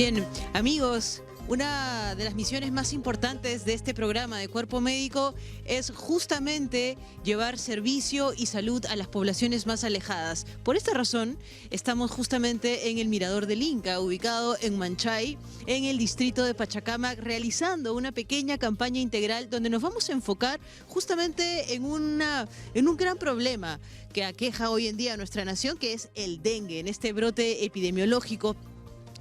Bien, amigos, una de las misiones más importantes de este programa de Cuerpo Médico es justamente llevar servicio y salud a las poblaciones más alejadas. Por esta razón, estamos justamente en el Mirador del Inca, ubicado en Manchay, en el distrito de Pachacamac, realizando una pequeña campaña integral donde nos vamos a enfocar justamente en un gran problema que aqueja hoy en día a nuestra nación, que es el dengue, en este brote epidemiológico,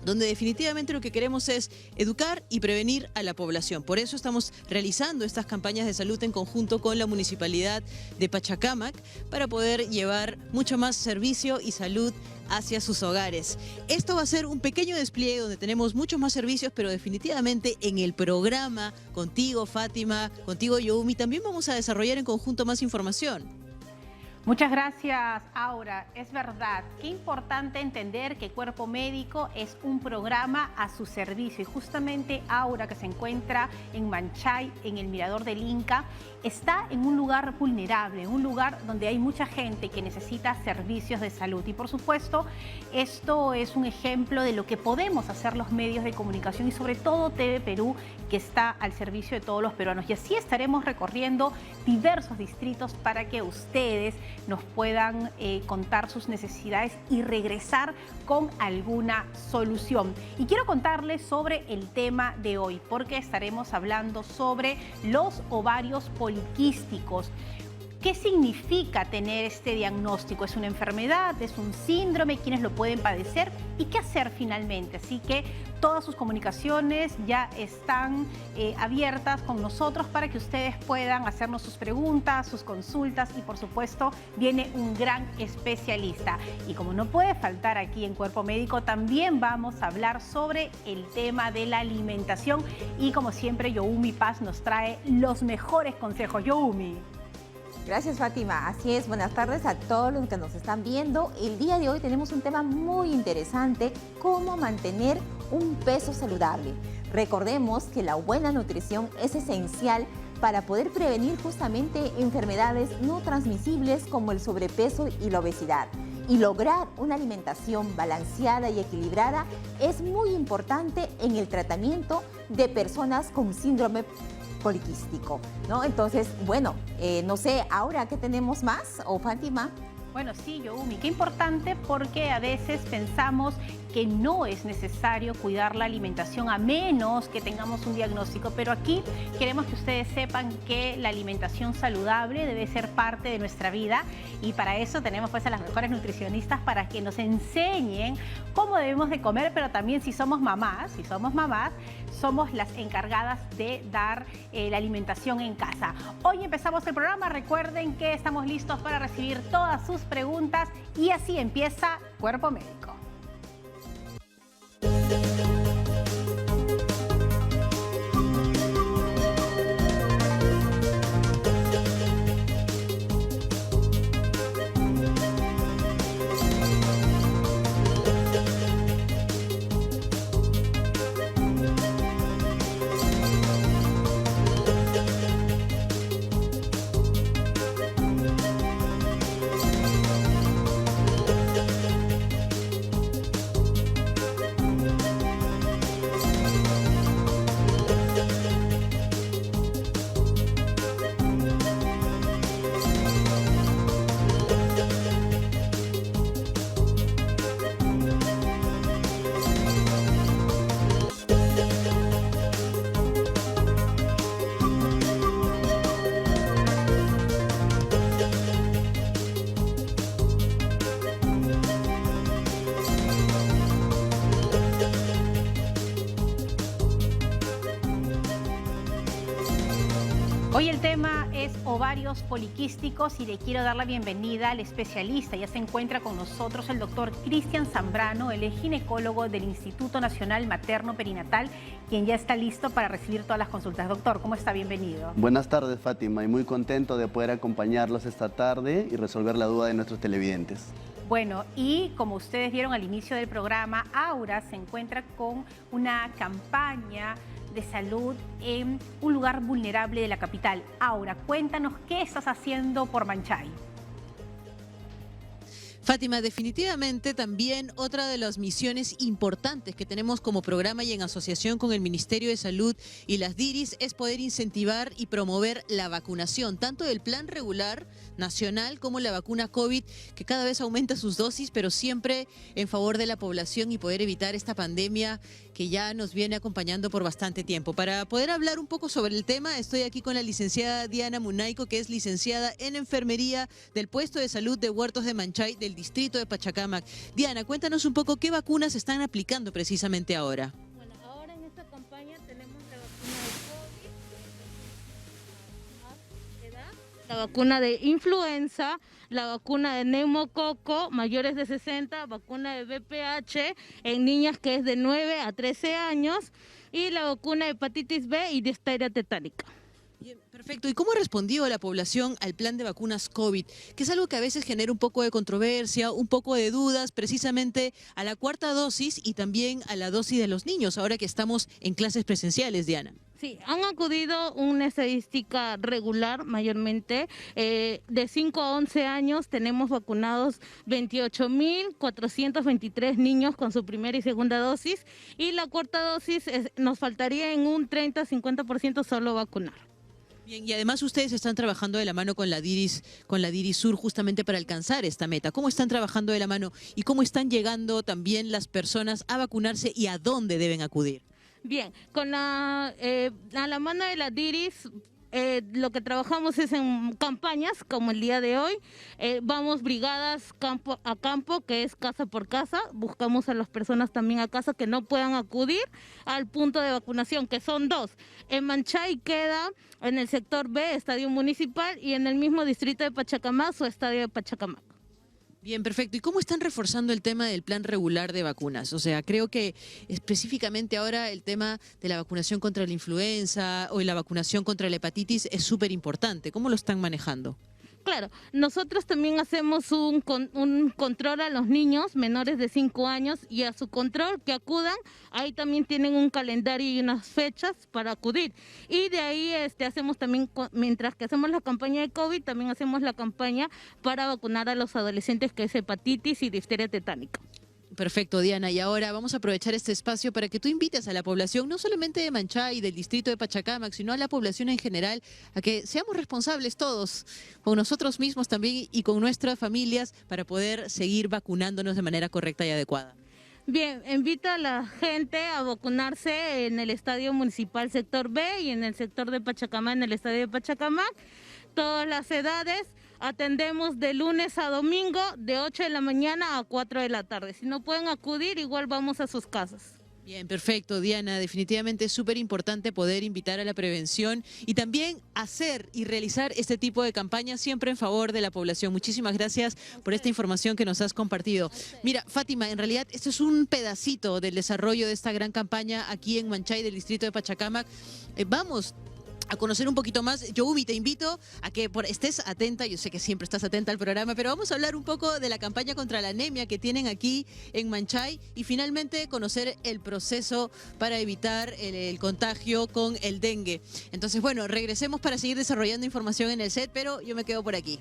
donde definitivamente lo que queremos es educar y prevenir a la población. Por eso estamos realizando estas campañas de salud en conjunto con la Municipalidad de Pachacamac para poder llevar mucho más servicio y salud hacia sus hogares. Esto va a ser un pequeño despliegue donde tenemos muchos más servicios, pero definitivamente en el programa, contigo Fátima, contigo Youmi, también vamos a desarrollar en conjunto más información. Muchas gracias, Aura. Es verdad, qué importante entender que Cuerpo Médico es un programa a su servicio. Y justamente Aura, que se encuentra en Manchay, en el Mirador del Inca, está en un lugar vulnerable, en un lugar donde hay mucha gente que necesita servicios de salud. Y por supuesto, esto es un ejemplo de lo que podemos hacer los medios de comunicación y sobre todo TV Perú, que está al servicio de todos los peruanos. Y así estaremos recorriendo diversos distritos para que ustedes nos puedan contar sus necesidades y regresar con alguna solución. Y quiero contarles sobre el tema de hoy, porque estaremos hablando sobre los ovarios poliquísticos. ¿Qué significa tener este diagnóstico? ¿Es una enfermedad? ¿Es un síndrome? ¿Quiénes lo pueden padecer? ¿Y qué hacer finalmente? Así que todas sus comunicaciones ya están abiertas con nosotros para que ustedes puedan hacernos sus preguntas, sus consultas y por supuesto viene un gran especialista. Y como no puede faltar aquí en Cuerpo Médico, también vamos a hablar sobre el tema de la alimentación y como siempre Youmi Paz nos trae los mejores consejos. Youmi. Gracias, Fátima. Así es, buenas tardes a todos los que nos están viendo. El día de hoy tenemos un tema muy interesante, cómo mantener un peso saludable. Recordemos que la buena nutrición es esencial para poder prevenir justamente enfermedades no transmisibles como el sobrepeso y la obesidad. Y lograr una alimentación balanceada y equilibrada es muy importante en el tratamiento de personas con síndrome poliquístico, ¿no? Entonces, bueno, no sé, ahora, ¿qué tenemos más? ¿O Fátima? Bueno, sí, Youmi, qué importante porque a veces pensamos que no es necesario cuidar la alimentación a menos que tengamos un diagnóstico, pero aquí queremos que ustedes sepan que la alimentación saludable debe ser parte de nuestra vida y para eso tenemos pues a las mejores nutricionistas para que nos enseñen cómo debemos de comer, pero también si somos mamás, somos las encargadas de dar la alimentación en casa. Hoy empezamos el programa, recuerden que estamos listos para recibir todas sus preguntas y así empieza Cuerpo Médico. Hoy el tema es ovarios poliquísticos y le quiero dar la bienvenida al especialista. Ya se encuentra con nosotros el doctor Cristian Zambrano, él es ginecólogo del Instituto Nacional Materno Perinatal, quien ya está listo para recibir todas las consultas. Doctor, ¿cómo está? Bienvenido. Buenas tardes, Fátima, y muy contento de poder acompañarlos esta tarde y resolver la duda de nuestros televidentes. Bueno, y como ustedes vieron al inicio del programa, Aura se encuentra con una campaña de salud en un lugar vulnerable de la capital. Aura, cuéntanos qué estás haciendo por Manchay. Fátima, definitivamente también otra de las misiones importantes que tenemos como programa y en asociación con el Ministerio de Salud y las DIRIS es poder incentivar y promover la vacunación, tanto del plan regular nacional como la vacuna COVID, que cada vez aumenta sus dosis, pero siempre en favor de la población y poder evitar esta pandemia que ya nos viene acompañando por bastante tiempo. Para poder hablar un poco sobre el tema, estoy aquí con la licenciada Diana Munaico, que es licenciada en enfermería del puesto de salud de Huertos de Manchay del distrito de Pachacamac. Diana, cuéntanos un poco qué vacunas están aplicando precisamente ahora. Bueno, ahora en esta campaña tenemos la vacuna de COVID, la vacuna de influenza, la vacuna de neumococo, mayores de 60, vacuna de VPH en niñas que es de 9 a 13 años y la vacuna de hepatitis B y difteria tetánica. Bien, perfecto. ¿Y cómo ha respondido la población al plan de vacunas COVID? Que es algo que a veces genera un poco de controversia, un poco de dudas, precisamente a la cuarta dosis y también a la dosis de los niños, ahora que estamos en clases presenciales, Diana. Sí, han acudido una estadística regular mayormente. De 5 a 11 años tenemos vacunados 28.423 niños con su primera y segunda dosis y la cuarta dosis nos faltaría en un 30-50% solo vacunar. Bien, y además ustedes están trabajando de la mano con la DIRIS Sur justamente para alcanzar esta meta. ¿Cómo están trabajando de la mano y cómo están llegando también las personas a vacunarse y a dónde deben acudir? Bien, con a la mano de la DIRIS, lo que trabajamos es en campañas como el día de hoy. Vamos brigadas campo a campo, que es casa por casa. Buscamos a las personas también a casa que no puedan acudir al punto de vacunación, que son 2. En Manchay queda en el sector B, estadio municipal, y en el mismo distrito de Pachacamac, su estadio de Pachacamac. Bien, perfecto. ¿Y cómo están reforzando el tema del plan regular de vacunas? O sea, creo que específicamente ahora el tema de la vacunación contra la influenza o la vacunación contra la hepatitis es súper importante. ¿Cómo lo están manejando? Claro, nosotros también hacemos un control a los niños menores de 5 años y a su control que acudan, ahí también tienen un calendario y unas fechas para acudir. Y de ahí hacemos también, mientras que hacemos la campaña de COVID, también hacemos la campaña para vacunar a los adolescentes, que es hepatitis y difteria tetánica. Perfecto, Diana. Y ahora vamos a aprovechar este espacio para que tú invites a la población, no solamente de Manchay y del distrito de Pachacamac, sino a la población en general, a que seamos responsables todos, con nosotros mismos también y con nuestras familias, para poder seguir vacunándonos de manera correcta y adecuada. Bien, invito a la gente a vacunarse en el Estadio Municipal Sector B y en el sector de Pachacamac, en el Estadio de Pachacamac, todas las edades. Atendemos de lunes a domingo de 8 de la mañana a 4 de la tarde. Si no pueden acudir, igual vamos a sus casas. Bien, perfecto, Diana. Definitivamente es súper importante poder invitar a la prevención y también hacer y realizar este tipo de campañas siempre en favor de la población. Muchísimas gracias por esta información que nos has compartido. Mira, Fátima, en realidad esto es un pedacito del desarrollo de esta gran campaña aquí en Manchay del distrito de Pachacamac. Vamos a conocer un poquito más. Youmi, te invito a que estés atenta, yo sé que siempre estás atenta al programa, pero vamos a hablar un poco de la campaña contra la anemia que tienen aquí en Manchay y finalmente conocer el proceso para evitar el contagio con el dengue. Entonces, bueno, regresemos para seguir desarrollando información en el set, pero yo me quedo por aquí.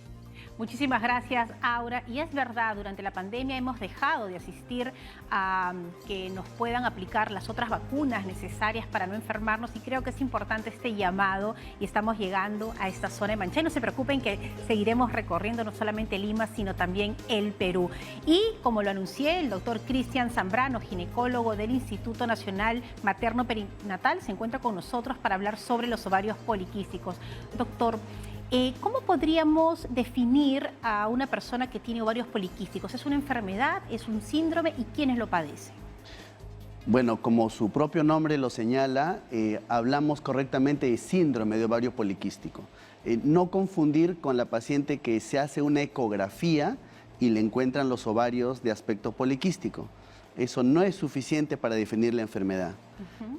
Muchísimas gracias, Aura. Y es verdad, durante la pandemia hemos dejado de asistir a que nos puedan aplicar las otras vacunas necesarias para no enfermarnos y creo que es importante este llamado y estamos llegando a esta zona de Manchay. No se preocupen que seguiremos recorriendo no solamente Lima, sino también el Perú. Y como lo anuncié, el doctor Cristian Zambrano, ginecólogo del Instituto Nacional Materno Perinatal, se encuentra con nosotros para hablar sobre los ovarios poliquísticos. Doctor, ¿cómo podríamos definir a una persona que tiene ovarios poliquísticos? ¿Es una enfermedad? ¿Es un síndrome? ¿Y quiénes lo padecen? Bueno, como su propio nombre lo señala, hablamos correctamente de síndrome de ovario poliquístico. No confundir con la paciente que se hace una ecografía y le encuentran los ovarios de aspecto poliquístico. Eso no es suficiente para definir la enfermedad.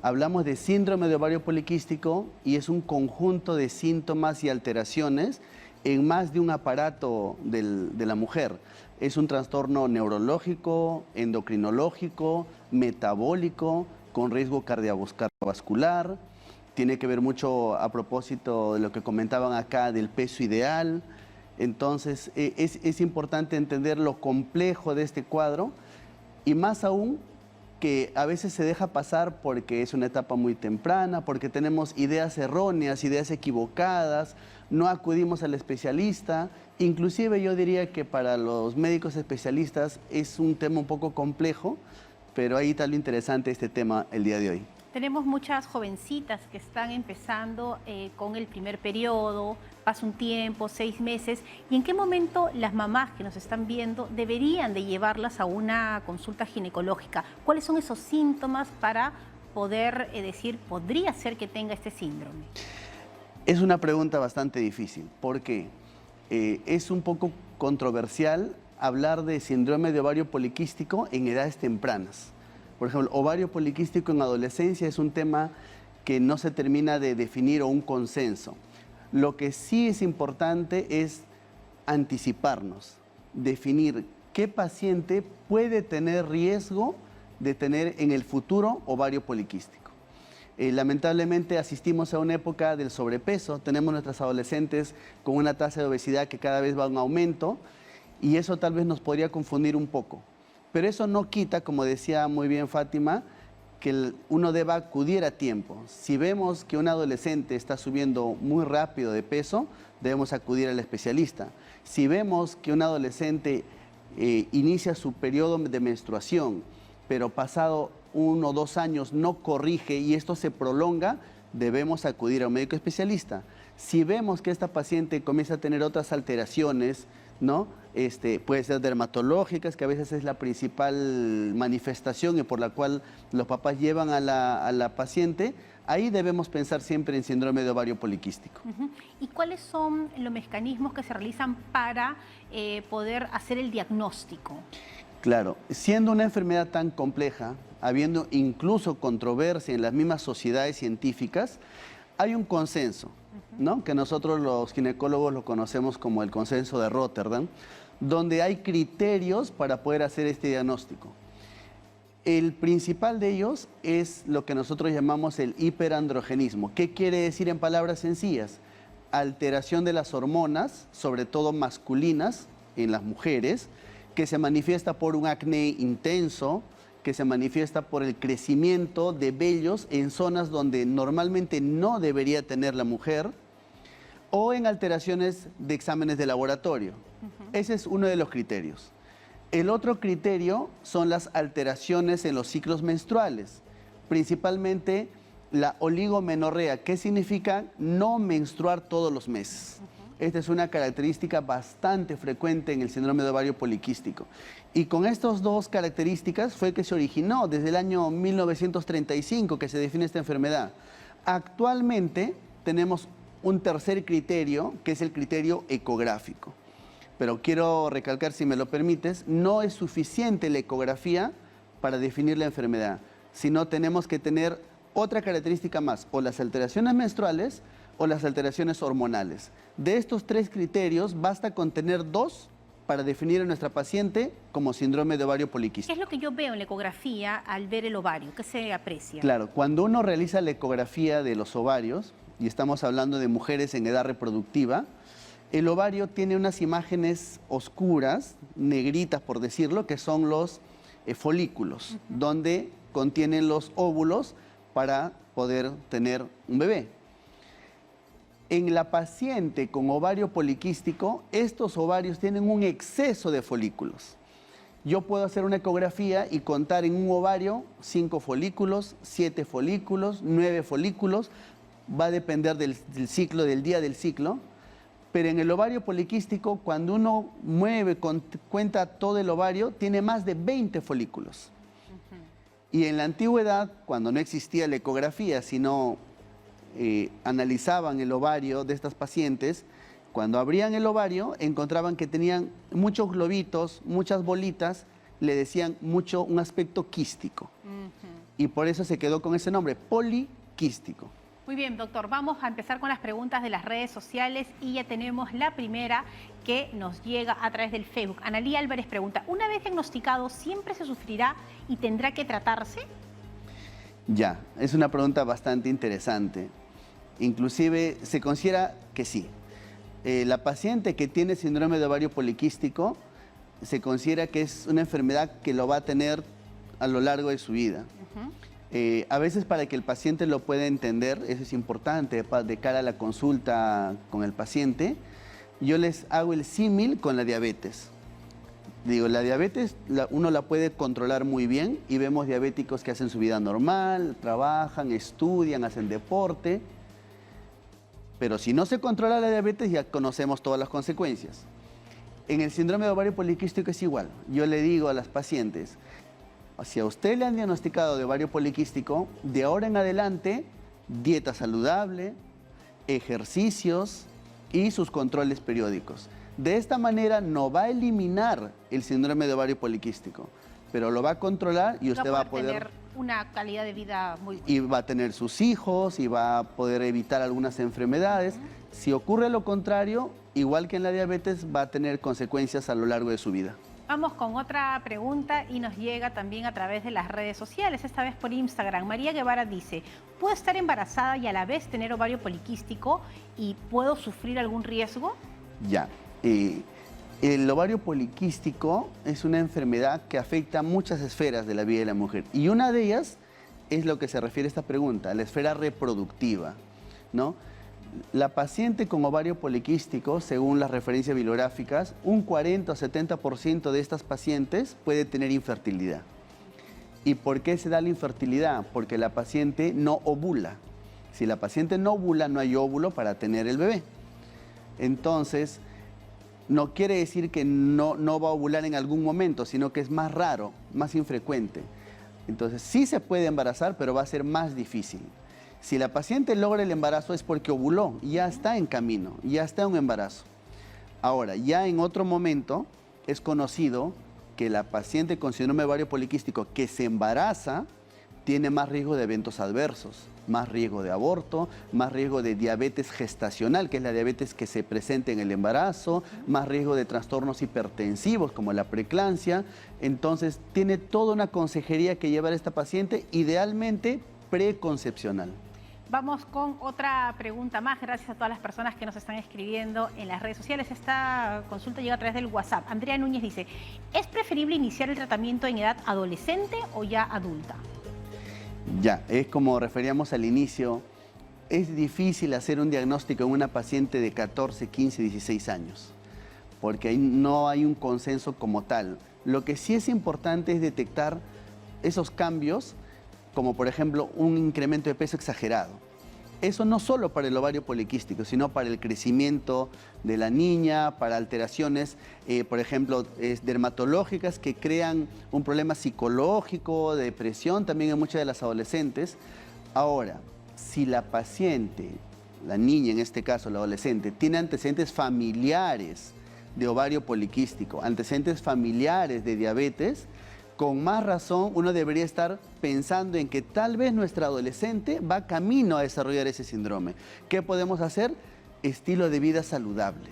Hablamos de síndrome de ovario poliquístico y es un conjunto de síntomas y alteraciones en más de un aparato de la mujer. Es un trastorno neurológico, endocrinológico, metabólico, con riesgo cardiovascular. Tiene que ver mucho a propósito de lo que comentaban acá del peso ideal. Entonces, es importante entender lo complejo de este cuadro y más aún que a veces se deja pasar porque es una etapa muy temprana, porque tenemos ideas erróneas, ideas equivocadas, no acudimos al especialista. Inclusive yo diría que para los médicos especialistas es un tema un poco complejo, pero ahí está lo interesante de este tema el día de hoy. Tenemos muchas jovencitas que están empezando con el primer periodo, pasa un tiempo, 6 meses, ¿y en qué momento las mamás que nos están viendo deberían de llevarlas a una consulta ginecológica? ¿Cuáles son esos síntomas para poder decir, podría ser que tenga este síndrome? Es una pregunta bastante difícil, porque es un poco controversial hablar de síndrome de ovario poliquístico en edades tempranas. Por ejemplo, ovario poliquístico en adolescencia es un tema que no se termina de definir o un consenso. Lo que sí es importante es anticiparnos, definir qué paciente puede tener riesgo de tener en el futuro ovario poliquístico. Lamentablemente asistimos a una época del sobrepeso, tenemos nuestras adolescentes con una tasa de obesidad que cada vez va en aumento y eso tal vez nos podría confundir un poco. Pero eso no quita, como decía muy bien Fátima, que uno deba acudir a tiempo. Si vemos que un adolescente está subiendo muy rápido de peso, debemos acudir al especialista. Si vemos que un adolescente inicia su periodo de menstruación, pero pasado 1 o 2 años no corrige y esto se prolonga, debemos acudir a un médico especialista. Si vemos que esta paciente comienza a tener otras alteraciones, ¿no? Puede ser dermatológicas, que a veces es la principal manifestación y por la cual los papás llevan a la paciente, ahí debemos pensar siempre en síndrome de ovario poliquístico. ¿Y cuáles son los mecanismos que se realizan para poder hacer el diagnóstico? Claro, siendo una enfermedad tan compleja, habiendo incluso controversia en las mismas sociedades científicas, hay un consenso, ¿no? Que nosotros los ginecólogos lo conocemos como el consenso de Rotterdam, donde hay criterios para poder hacer este diagnóstico. El principal de ellos es lo que nosotros llamamos el hiperandrogenismo. ¿Qué quiere decir en palabras sencillas? Alteración de las hormonas, sobre todo masculinas, en las mujeres, que se manifiesta por un acné intenso, que se manifiesta por el crecimiento de vellos en zonas donde normalmente no debería tener la mujer, o en alteraciones de exámenes de laboratorio. Ese es uno de los criterios. El otro criterio son las alteraciones en los ciclos menstruales, principalmente la oligomenorrea, que significa no menstruar todos los meses. Esta es una característica bastante frecuente en el síndrome de ovario poliquístico. Y con estas dos características fue que se originó desde el año 1935 que se define esta enfermedad. Actualmente tenemos un tercer criterio, que es el criterio ecográfico. Pero quiero recalcar, si me lo permites, no es suficiente la ecografía para definir la enfermedad, sino tenemos que tener otra característica más, o las alteraciones menstruales o las alteraciones hormonales. De estos 3 criterios, basta con tener 2 para definir a nuestra paciente como síndrome de ovario poliquístico. ¿Qué es lo que yo veo en la ecografía al ver el ovario? ¿Qué se aprecia? Claro, cuando uno realiza la ecografía de los ovarios, y estamos hablando de mujeres en edad reproductiva, el ovario tiene unas imágenes oscuras, negritas por decirlo, que son los folículos, donde contienen los óvulos para poder tener un bebé. En la paciente con ovario poliquístico, estos ovarios tienen un exceso de folículos. Yo puedo hacer una ecografía y contar en un ovario 5 folículos, 7 folículos, 9 folículos, va a depender del ciclo, del día del ciclo, pero en el ovario poliquístico, cuando uno cuenta todo el ovario, tiene más de 20 folículos. Y en la antigüedad, cuando no existía la ecografía, sino analizaban el ovario de estas pacientes, cuando abrían el ovario, encontraban que tenían muchos globitos, muchas bolitas, le decían mucho un aspecto quístico. Y por eso se quedó con ese nombre, poliquístico. Muy bien, doctor, vamos a empezar con las preguntas de las redes sociales y ya tenemos la primera que nos llega a través del Facebook. Analía Álvarez pregunta, ¿una vez diagnosticado siempre se sufrirá y tendrá que tratarse? Ya, es una pregunta bastante interesante. Inclusive se considera que sí. La paciente que tiene síndrome de ovario poliquístico se considera que es una enfermedad que lo va a tener a lo largo de su vida. A veces para que el paciente lo pueda entender, eso es importante de cara a la consulta con el paciente, yo les hago el símil con la diabetes. Digo, la diabetes uno la puede controlar muy bien y vemos diabéticos que hacen su vida normal, trabajan, estudian, hacen deporte, pero si no se controla la diabetes ya conocemos todas las consecuencias. En el síndrome de ovario poliquístico es igual. Yo le digo a las pacientes, si a usted le han diagnosticado de ovario poliquístico, de ahora en adelante, dieta saludable, ejercicios y sus controles periódicos. De esta manera no va a eliminar el síndrome de ovario poliquístico, pero lo va a controlar y usted va a poder tener una calidad de vida muy buena. Y va a tener sus hijos y va a poder evitar algunas enfermedades. Si ocurre lo contrario, igual que en la diabetes, va a tener consecuencias a lo largo de su vida. Vamos con otra pregunta y nos llega también a través de las redes sociales, esta vez por Instagram. María Guevara dice, ¿puedo estar embarazada y a la vez tener ovario poliquístico y puedo sufrir algún riesgo? Ya. El ovario poliquístico es una enfermedad que afecta muchas esferas de la vida de la mujer. Y una de ellas es lo que se refiere a esta pregunta, la esfera reproductiva, ¿no? La paciente con ovario poliquístico, según las referencias bibliográficas, un 40 o 70% de estas pacientes puede tener infertilidad. ¿Y por qué se da la infertilidad? Porque la paciente no ovula. Si la paciente no ovula, no hay óvulo para tener el bebé. Entonces, no quiere decir que no va a ovular en algún momento, sino que es más raro, más infrecuente. Entonces, sí se puede embarazar, pero va a ser más difícil. Si la paciente logra el embarazo es porque ovuló, ya está en camino, ya está en un embarazo. Ahora, ya en otro momento es conocido que la paciente con síndrome de ovario poliquístico que se embaraza tiene más riesgo de eventos adversos, más riesgo de aborto, más riesgo de diabetes gestacional, que es la diabetes que se presenta en el embarazo, más riesgo de trastornos hipertensivos como la preeclampsia. Entonces, tiene toda una consejería que llevar a esta paciente, idealmente preconcepcional. Vamos con otra pregunta más, gracias a todas las personas que nos están escribiendo en las redes sociales. Esta consulta llega a través del WhatsApp. Andrea Núñez dice, ¿es preferible iniciar el tratamiento en edad adolescente o ya adulta? Ya, es como referíamos al inicio, es difícil hacer un diagnóstico en una paciente de 14, 15, 16 años, porque no hay un consenso como tal. Lo que sí es importante es detectar esos cambios, como por ejemplo un incremento de peso exagerado. Eso no solo para el ovario poliquístico, sino para el crecimiento de la niña, para alteraciones, por ejemplo, dermatológicas que crean un problema psicológico, depresión también en muchas de las adolescentes. Ahora, si la paciente, la niña en este caso, la adolescente, tiene antecedentes familiares de ovario poliquístico, antecedentes familiares de diabetes, con más razón uno debería estar pensando en que tal vez nuestra adolescente va camino a desarrollar ese síndrome. ¿Qué podemos hacer? Estilo de vida saludable.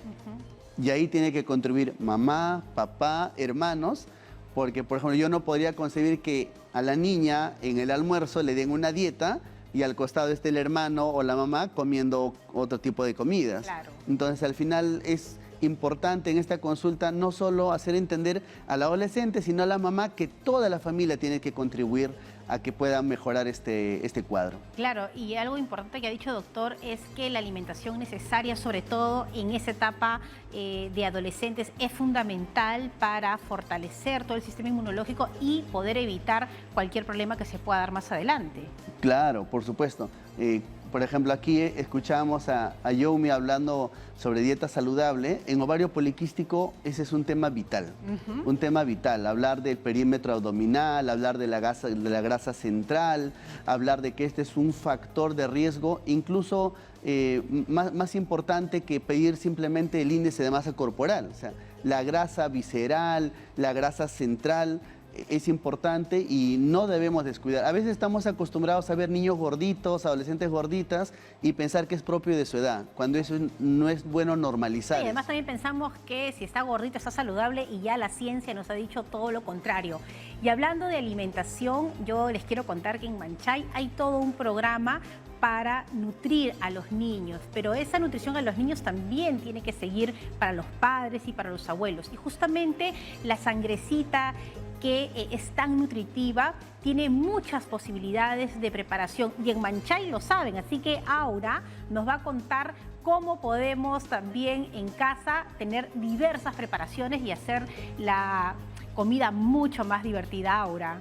Y ahí tiene que contribuir mamá, papá, hermanos, porque por ejemplo yo no podría concebir que a la niña en el almuerzo le den una dieta y al costado esté el hermano o la mamá comiendo otro tipo de comidas. Claro. Entonces al final es importante en esta consulta no solo hacer entender al adolescente, sino a la mamá que toda la familia tiene que contribuir a que pueda mejorar este cuadro. Claro, y algo importante que ha dicho doctor es que la alimentación necesaria, sobre todo en esa etapa de adolescentes, es fundamental para fortalecer todo el sistema inmunológico y poder evitar cualquier problema que se pueda dar más adelante. Claro, por supuesto. Por ejemplo, aquí escuchábamos a Yomi hablando sobre dieta saludable. En ovario poliquístico ese es un tema vital, un tema vital. Hablar del perímetro abdominal, hablar de la grasa central, hablar de que este es un factor de riesgo, incluso más importante que pedir simplemente el índice de masa corporal. O sea, la grasa visceral, la grasa central, es importante y no debemos descuidar. A veces estamos acostumbrados a ver niños gorditos, adolescentes gorditas y pensar que es propio de su edad, cuando eso no es bueno normalizar. Sí, además también pensamos que si está gordito está saludable y ya la ciencia nos ha dicho todo lo contrario. Y hablando de alimentación, yo les quiero contar que en Manchay hay todo un programa para nutrir a los niños, pero esa nutrición a los niños también tiene que seguir para los padres y para los abuelos. Y justamente la sangrecita, que es tan nutritiva, tiene muchas posibilidades de preparación y en Manchay lo saben, así que Aura nos va a contar cómo podemos también en casa tener diversas preparaciones y hacer la comida mucho más divertida. Aura.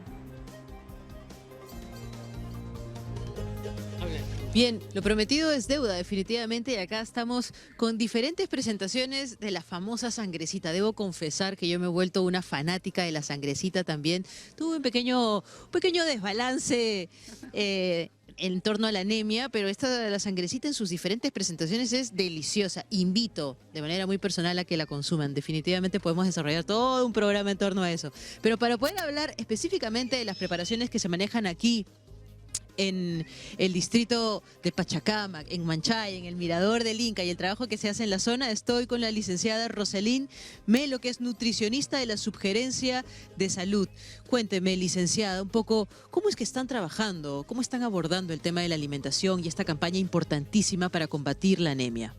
Bien, lo prometido es deuda, definitivamente, y acá estamos con diferentes presentaciones de la famosa sangrecita. Debo confesar que yo me he vuelto una fanática de la sangrecita también. Tuve un pequeño desbalance en torno a la anemia, pero esta de la sangrecita en sus diferentes presentaciones es deliciosa. Invito de manera muy personal a que la consuman. Definitivamente podemos desarrollar todo un programa en torno a eso. Pero para poder hablar específicamente de las preparaciones que se manejan aquí, en el distrito de Pachacamac, en Manchay, en el Mirador del Inca y el trabajo que se hace en la zona, estoy con la licenciada Roselín Melo, que es nutricionista de la Subgerencia de Salud. Cuénteme, licenciada, un poco cómo es que están trabajando, cómo están abordando el tema de la alimentación y esta campaña importantísima para combatir la anemia.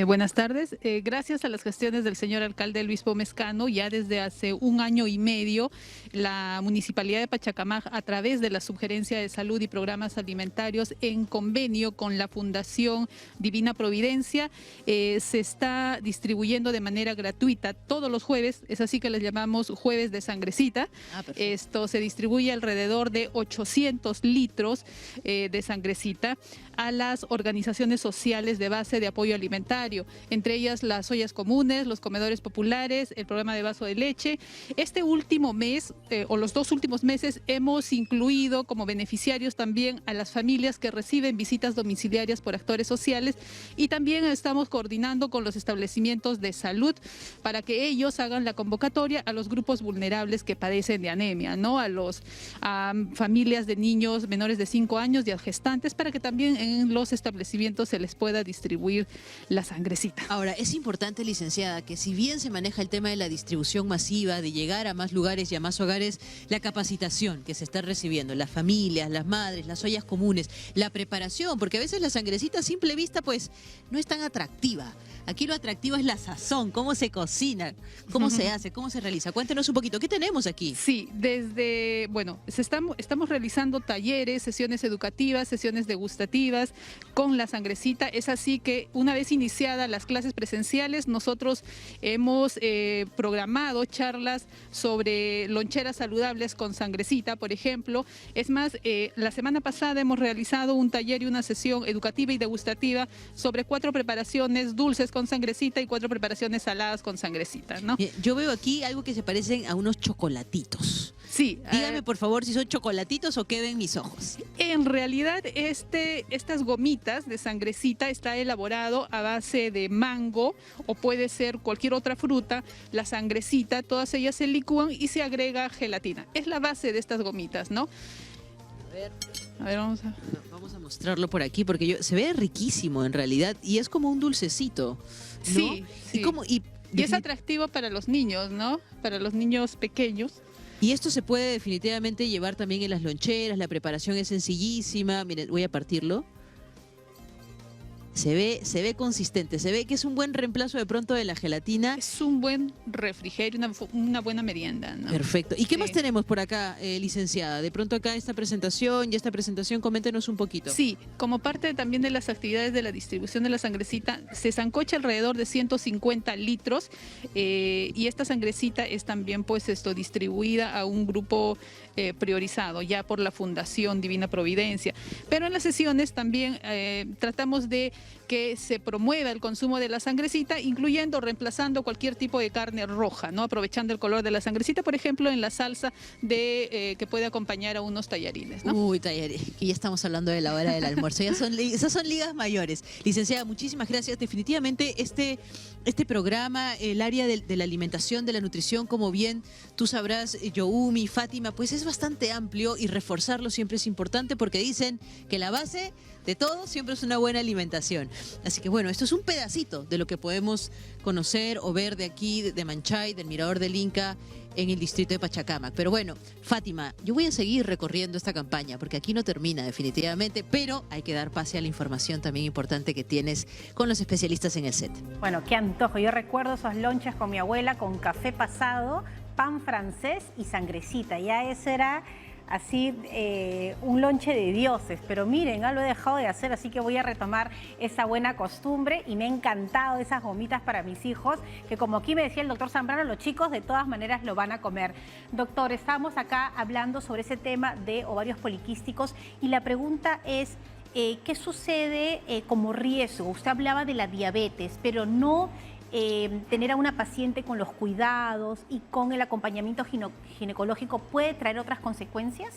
Buenas tardes. Gracias a las gestiones del señor alcalde Luis Pomezcano, ya desde hace 1 año y medio, la Municipalidad de Pachacamac, a través de la Subgerencia de Salud y Programas Alimentarios, en convenio con la Fundación Divina Providencia, se está distribuyendo de manera gratuita todos los jueves, es así que les llamamos jueves de sangrecita. Esto se distribuye alrededor de 800 litros de sangrecita a las organizaciones sociales de base de apoyo alimentario, entre ellas las ollas comunes, los comedores populares, el programa de vaso de leche. Este último mes, o los 2 últimos meses, hemos incluido como beneficiarios también a las familias que reciben visitas domiciliarias por actores sociales, y también estamos coordinando con los establecimientos de salud para que ellos hagan la convocatoria a los grupos vulnerables que padecen de anemia, ¿no? A familias de niños menores de 5 años y a gestantes, para que también en los establecimientos se les pueda distribuir la sangrecita. Ahora, es importante, licenciada, que si bien se maneja el tema de la distribución masiva, de llegar a más lugares y a más hogares, la capacitación que se está recibiendo, las familias, las madres, las ollas comunes, la preparación, porque a veces la sangrecita a simple vista pues no es tan atractiva. Aquí lo atractivo es la sazón, cómo se cocina, cómo se hace, cómo se realiza. Cuéntenos un poquito, ¿qué tenemos aquí? Sí, estamos realizando talleres, sesiones educativas, sesiones degustativas con la sangrecita. Es así que una vez iniciadas las clases presenciales, nosotros hemos programado charlas sobre loncheras saludables con sangrecita, por ejemplo. Es más, la semana pasada hemos realizado un taller y una sesión educativa y degustativa sobre 4 preparaciones dulces con sangrecita y 4 preparaciones saladas con sangrecita, ¿no? Bien, yo veo aquí algo que se parecen a unos chocolatitos. Sí. Dígame, por favor, si son chocolatitos o qué ven mis ojos. En realidad, estas gomitas de sangrecita está elaborado a base de mango, o puede ser cualquier otra fruta. La sangrecita, todas ellas se licúan y se agrega gelatina. Es la base de estas gomitas, ¿no? A ver, vamos a mostrarlo por aquí, porque se ve riquísimo en realidad, y es como un dulcecito, ¿no? Sí, sí. Y es atractivo para los niños, ¿no? Para los niños pequeños. Y esto se puede definitivamente llevar también en las loncheras, la preparación es sencillísima. Miren, voy a partirlo. Se ve consistente, se ve que es un buen reemplazo de pronto de la gelatina. Es un buen refrigerio, una buena merienda, ¿no? Perfecto. ¿Y qué más tenemos por acá, licenciada? De pronto acá esta presentación, coméntenos un poquito. Sí, como parte también de las actividades de la distribución de la sangrecita, se sancocha alrededor de 150 litros y esta sangrecita es también pues distribuida a un grupo priorizado ya por la Fundación Divina Providencia. Pero en las sesiones también tratamos de que se promueva el consumo de la sangrecita, incluyendo reemplazando cualquier tipo de carne roja, ¿no? Aprovechando el color de la sangrecita, por ejemplo, en la salsa que puede acompañar a unos tallarines, ¿no? Uy, tallarines, que ya estamos hablando de la hora del almuerzo. Esas son ligas mayores. Licenciada, muchísimas gracias. Definitivamente este programa, el área de la alimentación, de la nutrición, como bien tú sabrás, Youmi, Fátima, pues es bastante amplio y reforzarlo siempre es importante porque dicen que la base de todo siempre es una buena alimentación. Así que bueno, esto es un pedacito de lo que podemos conocer o ver de aquí, de Manchay, del Mirador del Inca, en el distrito de Pachacámac. Pero bueno, Fátima, yo voy a seguir recorriendo esta campaña porque aquí no termina definitivamente, pero hay que dar pase a la información también importante que tienes con los especialistas en el set. Bueno, qué antojo. Yo recuerdo esos lonches con mi abuela con café pasado, pan francés y sangrecita. Ya ese era así un lonche de dioses, pero miren, lo he dejado de hacer, así que voy a retomar esa buena costumbre y me ha encantado esas gomitas para mis hijos, que como aquí me decía el doctor Zambrano, los chicos de todas maneras lo van a comer. Doctor, estamos acá hablando sobre ese tema de ovarios poliquísticos y la pregunta es, ¿qué sucede como riesgo? Usted hablaba de la diabetes, pero no tener a una paciente con los cuidados y con el acompañamiento ginecológico puede traer otras consecuencias.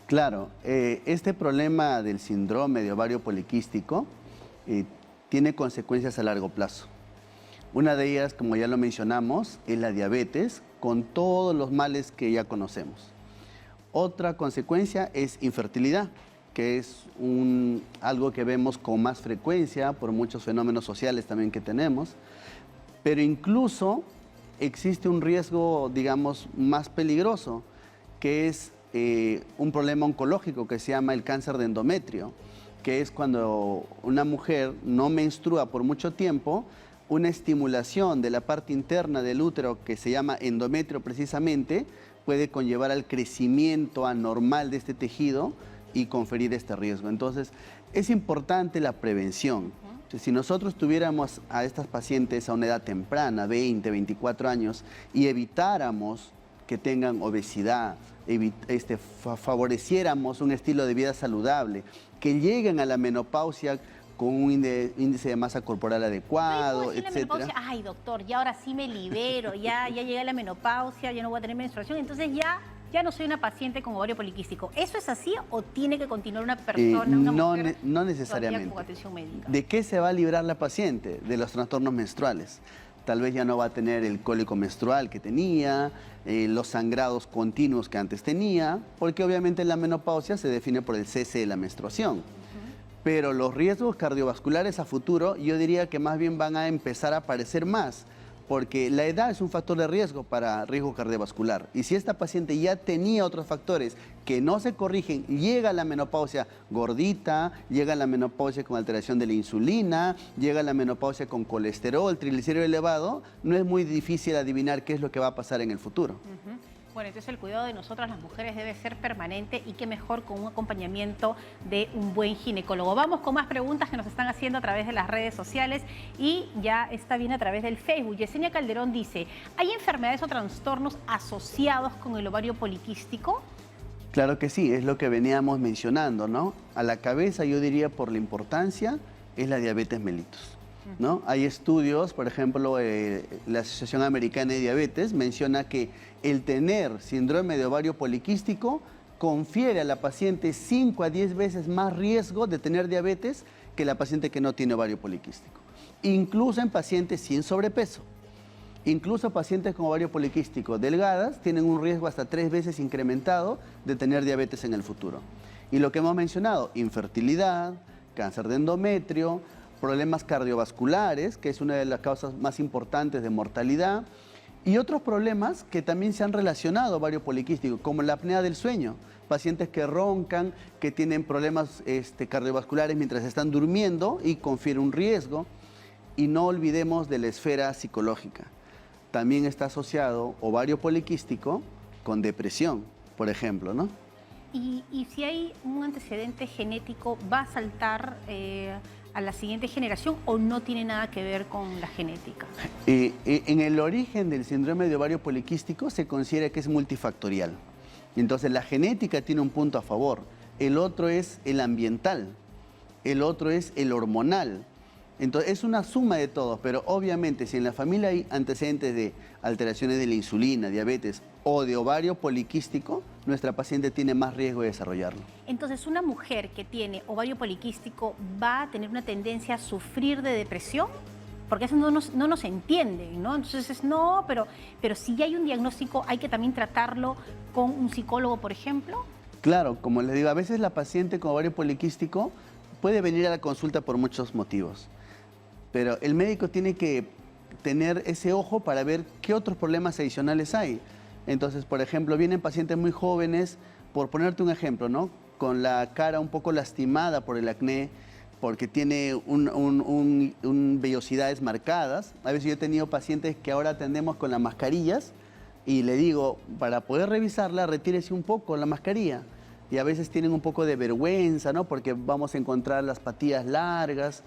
Claro, este problema del síndrome de ovario poliquístico tiene consecuencias a largo plazo. Una de ellas, como ya lo mencionamos, es la diabetes, con todos los males que ya conocemos. Otra consecuencia es infertilidad, que es algo que vemos con más frecuencia por muchos fenómenos sociales también que tenemos. Pero incluso existe un riesgo, digamos, más peligroso, que es un problema oncológico que se llama el cáncer de endometrio, que es cuando una mujer no menstrua por mucho tiempo, una estimulación de la parte interna del útero, que se llama endometrio precisamente, puede conllevar al crecimiento anormal de este tejido y conferir este riesgo. Entonces, es importante la prevención. Si nosotros tuviéramos a estas pacientes a una edad temprana, 20, 24 años, y evitáramos que tengan obesidad, favoreciéramos un estilo de vida saludable, que lleguen a la menopausia con un índice de masa corporal adecuado, etc. Ay, doctor, ya ahora sí me libero, ya llegué a la menopausia, ya no voy a tener menstruación, entonces ya no soy una paciente con ovario poliquístico. ¿Eso es así o tiene que continuar una persona, una mujer, no necesariamente. con atención médica? ¿De qué se va a librar la paciente? De los trastornos menstruales. Tal vez ya no va a tener el cólico menstrual que tenía, los sangrados continuos que antes tenía, porque obviamente la menopausia se define por el cese de la menstruación. Pero los riesgos cardiovasculares a futuro, yo diría que más bien van a empezar a aparecer más, porque la edad es un factor de riesgo para riesgo cardiovascular. Y si esta paciente ya tenía otros factores que no se corrigen, llega a la menopausia gordita, llega a la menopausia con alteración de la insulina, llega a la menopausia con colesterol, triglicérido elevado, no es muy difícil adivinar qué es lo que va a pasar en el futuro. Bueno, entonces el cuidado de nosotras las mujeres debe ser permanente y qué mejor con un acompañamiento de un buen ginecólogo. Vamos con más preguntas que nos están haciendo a través de las redes sociales y ya está bien a través del Facebook. Yesenia Calderón dice, ¿hay enfermedades o trastornos asociados con el ovario poliquístico? Claro que sí, es lo que veníamos mencionando, ¿no? A la cabeza yo diría por la importancia es la diabetes mellitus. ¿No? Hay estudios, por ejemplo, la Asociación Americana de Diabetes menciona que el tener síndrome de ovario poliquístico confiere a la paciente 5 a 10 veces más riesgo de tener diabetes que la paciente que no tiene ovario poliquístico. Incluso en pacientes sin sobrepeso. Incluso pacientes con ovario poliquístico delgadas tienen un riesgo hasta 3 veces incrementado de tener diabetes en el futuro. Y lo que hemos mencionado, infertilidad, cáncer de endometrio, problemas cardiovasculares, que es una de las causas más importantes de mortalidad, y otros problemas que también se han relacionado a ovario poliquístico, como la apnea del sueño, pacientes que roncan, que tienen problemas cardiovasculares mientras están durmiendo y confiere un riesgo. Y no olvidemos de la esfera psicológica. También está asociado ovario poliquístico con depresión, por ejemplo, ¿no? Y si hay un antecedente genético, ¿va a saltar a la siguiente generación o no tiene nada que ver con la genética? En el origen del síndrome de ovario poliquístico se considera que es multifactorial. Entonces la genética tiene un punto a favor, el otro es el ambiental, el otro es el hormonal. Entonces es una suma de todos, pero obviamente si en la familia hay antecedentes de alteraciones de la insulina, diabetes o de ovario poliquístico, nuestra paciente tiene más riesgo de desarrollarlo. Entonces, ¿una mujer que tiene ovario poliquístico va a tener una tendencia a sufrir de depresión? Porque eso no nos entiende, ¿no? Entonces, no, pero si ya hay un diagnóstico, ¿hay que también tratarlo con un psicólogo, por ejemplo? Claro, como les digo, a veces la paciente con ovario poliquístico puede venir a la consulta por muchos motivos, pero el médico tiene que tener ese ojo para ver qué otros problemas adicionales hay. Entonces, por ejemplo, vienen pacientes muy jóvenes, por ponerte un ejemplo, ¿no? Con la cara un poco lastimada por el acné, porque tiene vellosidades marcadas. A veces yo he tenido pacientes que ahora atendemos con las mascarillas y le digo, para poder revisarla, retírese un poco la mascarilla. Y a veces tienen un poco de vergüenza, ¿no? Porque vamos a encontrar las patillas largas.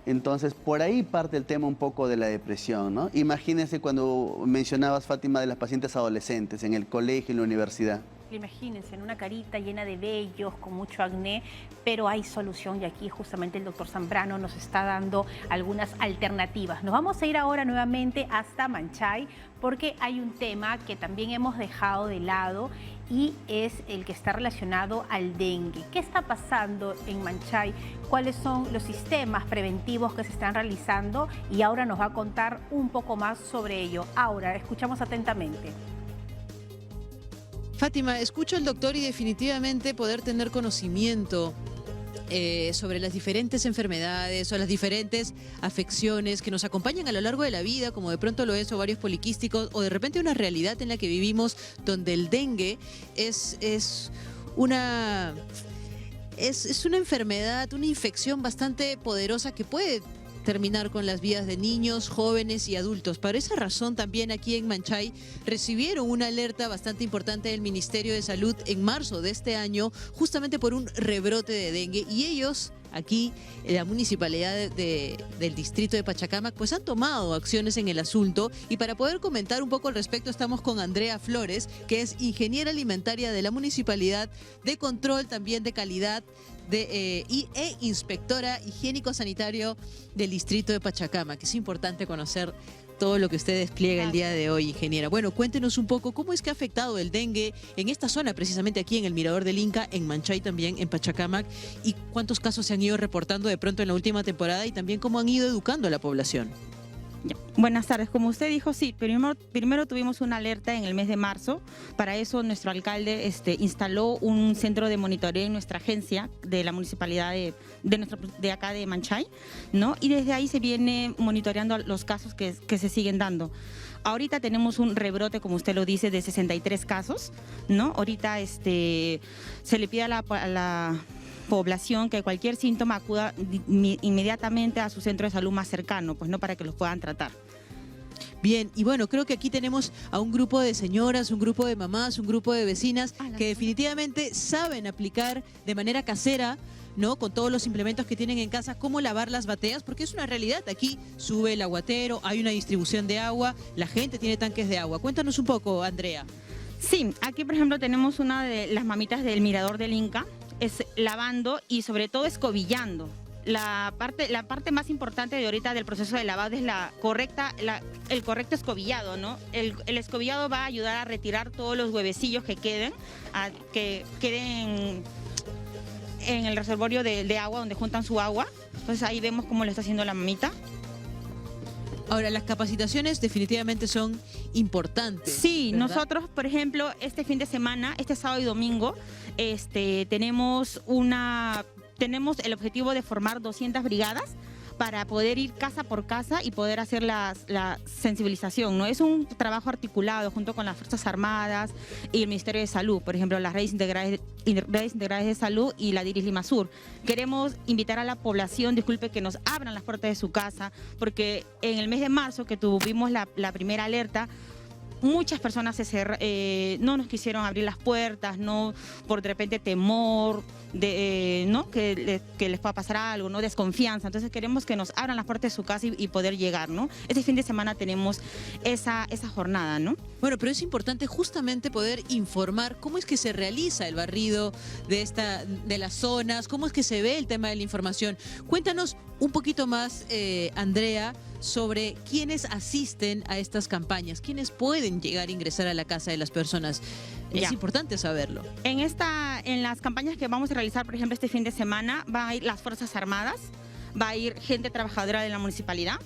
Entonces, por ahí parte el tema un poco de la depresión, ¿no? Imagínense cuando mencionabas, Fátima, de las pacientes adolescentes en el colegio, en la universidad. Imagínense, en una carita llena de vellos, con mucho acné, pero hay solución y aquí justamente el doctor Zambrano nos está dando algunas alternativas. Nos vamos a ir ahora nuevamente hasta Manchay porque hay un tema que también hemos dejado de lado y es el que está relacionado al dengue. ¿Qué está pasando en Manchay? ¿Cuáles son los sistemas preventivos que se están realizando? Y Aura nos va a contar un poco más sobre ello. Aura, escuchamos atentamente. Fátima, escucho al doctor y definitivamente poder tener conocimiento sobre las diferentes enfermedades o las diferentes afecciones que nos acompañan a lo largo de la vida, como de pronto lo es ovarios poliquísticos o de repente una realidad en la que vivimos donde el dengue es una enfermedad, una infección bastante poderosa que puede terminar con las vidas de niños, jóvenes y adultos. Por esa razón también aquí en Manchay recibieron una alerta bastante importante del Ministerio de Salud en marzo de este año, justamente por un rebrote de dengue, y ellos aquí, la municipalidad del distrito de Pachacamac, pues han tomado acciones en el asunto. Y para poder comentar un poco al respecto estamos con Andrea Flores, que es ingeniera alimentaria de la municipalidad, de control también de calidad e inspectora higiénico-sanitario del distrito de Pachacamac. Es importante conocer todo lo que usted despliega el día de hoy, ingeniera. Bueno, cuéntenos un poco cómo es que ha afectado el dengue en esta zona, precisamente aquí en el Mirador del Inca, en Manchay también, en Pachacamac, y cuántos casos se han ido reportando de pronto en la última temporada y también cómo han ido educando a la población. Ya. Buenas tardes. Como usted dijo, sí, primero tuvimos una alerta en el mes de marzo. Para eso nuestro alcalde instaló un centro de monitoreo en nuestra agencia de la municipalidad de acá de Manchay, ¿no? Y desde ahí se viene monitoreando los casos que se siguen dando. Ahorita tenemos un rebrote, como usted lo dice, de 63 casos, ¿no? Ahorita se le pide a la población que cualquier síntoma acuda inmediatamente a su centro de salud más cercano, pues no, para que los puedan tratar. Bien, y bueno, creo que aquí tenemos a un grupo de señoras, un grupo de mamás, un grupo de vecinas que definitivamente saben aplicar de manera casera, ¿no? Con todos los implementos que tienen en casa, cómo lavar las bateas, porque es una realidad. Aquí sube el aguatero, hay una distribución de agua, la gente tiene tanques de agua. Cuéntanos un poco, Andrea. Sí, aquí por ejemplo tenemos una de las mamitas del Mirador del Inca, es lavando y sobre todo escobillando. La parte más importante de ahorita del proceso de lavado es el correcto escobillado, ¿no? El escobillado va a ayudar a retirar todos los huevecillos que queden en el reservorio de agua, donde juntan su agua. Entonces ahí vemos cómo lo está haciendo la mamita. Ahora, las capacitaciones definitivamente son importantes. Sí, ¿verdad? Nosotros, por ejemplo, este fin de semana, este sábado y domingo, tenemos el objetivo de formar 200 brigadas para poder ir casa por casa y poder hacer la sensibilización, ¿no? Es un trabajo articulado junto con las Fuerzas Armadas y el Ministerio de Salud, por ejemplo, las redes integrales de salud y la DIRIS Lima Sur. Queremos invitar a la población, disculpe, que nos abran las puertas de su casa, porque en el mes de marzo que tuvimos la primera alerta, muchas personas no nos quisieron abrir las puertas, no, por de repente temor, ¿no? que les pueda pasar algo, ¿no? Desconfianza. Entonces queremos que nos abran las puertas de su casa y poder llegar, ¿no? Este fin de semana tenemos esa jornada, ¿no? Bueno, pero es importante justamente poder informar cómo es que se realiza el barrido de las zonas, cómo es que se ve el tema de la información. Cuéntanos un poquito más, Andrea, sobre quiénes asisten a estas campañas, quiénes pueden llegar a ingresar a la casa de las personas. Es importante saberlo. En las campañas que vamos a realizar, por ejemplo, este fin de semana, van a ir las Fuerzas Armadas, va a ir gente trabajadora de la municipalidad,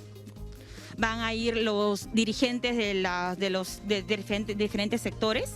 van a ir los dirigentes de diferentes sectores,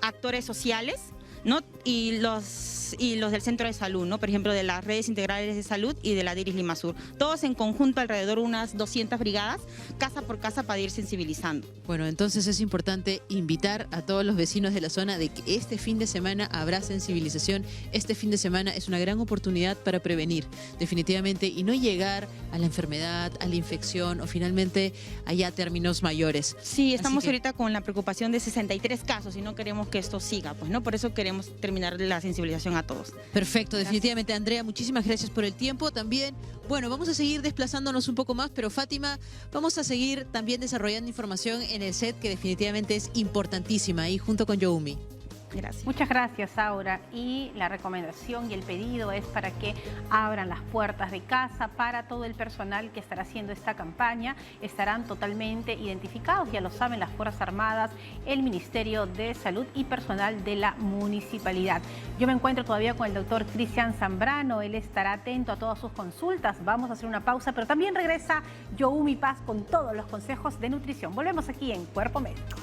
actores sociales, ¿no? Y los del centro de salud, ¿no? Por ejemplo, de las redes integrales de salud y de la DIRIS Limasur. Todos en conjunto, alrededor de unas 200 brigadas, casa por casa, para ir sensibilizando. Bueno, entonces es importante invitar a todos los vecinos de la zona de que este fin de semana habrá sensibilización. Este fin de semana es una gran oportunidad para prevenir, definitivamente, y no llegar a la enfermedad, a la infección o finalmente allá a términos mayores. Sí, estamos Así que- ahorita con la preocupación de 63 casos y no queremos que esto siga, pues, ¿no? Por eso queremos terminar la sensibilización a todos. Perfecto, definitivamente. Andrea, muchísimas gracias por el tiempo. También, bueno, vamos a seguir desplazándonos un poco más, pero Fátima, vamos a seguir también desarrollando información en el set que definitivamente es importantísima ahí junto con Youmi. Gracias. Muchas gracias, Aura. Y la recomendación y el pedido es para que abran las puertas de casa para todo el personal que estará haciendo esta campaña. Estarán totalmente identificados, ya lo saben, las Fuerzas Armadas, el Ministerio de Salud y personal de la municipalidad. Yo me encuentro todavía con el doctor Cristian Zambrano. Él estará atento a todas sus consultas. Vamos a hacer una pausa, pero también regresa Youmi Paz con todos los consejos de nutrición. Volvemos aquí en Cuerpo Médico.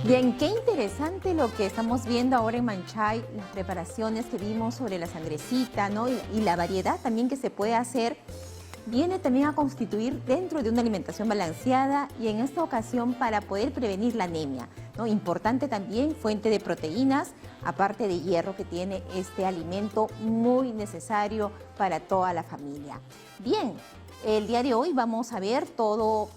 Bien, qué interesante lo que estamos viendo ahora en Manchay, las preparaciones que vimos sobre la sangrecita, ¿no? Y la variedad también que se puede hacer, viene también a constituir dentro de una alimentación balanceada y en esta ocasión para poder prevenir la anemia, ¿no? Importante también, fuente de proteínas, aparte de hierro que tiene este alimento muy necesario para toda la familia. Bien, el día de hoy vamos a ver todos